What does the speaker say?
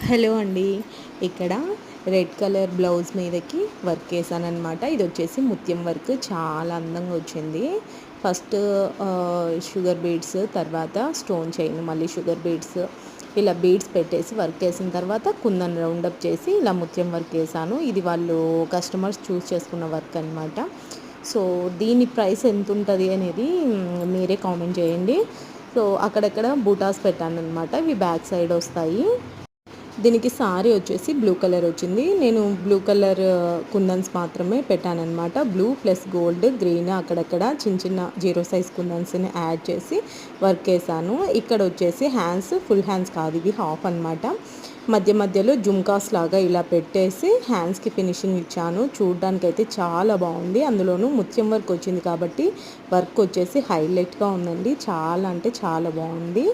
Hello అండి. ఇక్కడ red colour blouse మీదకి వర్క్ వేసాననమాట. ఇది వచ్చేసి ముత్యం వర్క్ చాలా అందంగా వచ్చింది. ఫస్ట్ షుగర్ బీడ్స్, తర్వాత స్టోన్ చైన్, మళ్ళీ షుగర్ బీడ్స్, ఇలా బీడ్స్ పెట్టేసి వర్క్ వేసిన తర్వాత కుందన్ రౌండప్ చేసి ఇలా ముత్యం వర్క్ వేసాను. ఇది వాళ్ళు కస్టమర్స్ చూస్ చేసుకున్న వర్క్ అనమాట. సో దీని ప్రైస్ ఎంత ఉంటుంది అనేది మీరే కామెంట్ చేయండి. సో అక్కడక్కడ బూటాస్ పెట్టాను అనమాట. ఇవి బ్యాక్ సైడ్ వస్తాయి. దీనికి సారీ వచ్చేసి బ్లూ కలర్ వచ్చింది. నేను బ్లూ కలర్ కుందన్స్ మాత్రమే పెట్టానన్నమాట. బ్లూ ప్లస్ గోల్డ్, గ్రీన్ అక్కడక్కడ చిన్న చిన్న జీరో సైజ్ కుందన్స్ని యాడ్ చేసి వర్క్ వేసాను. ఇక్కడ వచ్చేసి హ్యాండ్స్ ఫుల్ హ్యాండ్స్ కాదు, ఇవి హాఫ్ అనమాట. మధ్య మధ్యలో జుమ్కాస్ లాగా ఇలా పెట్టేసి హ్యాండ్స్కి ఫినిషింగ్ ఇచ్చాను. చూడడానికి అయితే చాలా బాగుంది. అందులోనూ ముత్యం వర్క్ వచ్చింది కాబట్టి వర్క్ వచ్చేసి హైలైట్గా ఉందండి. చాలా అంటే చాలా బాగుంది.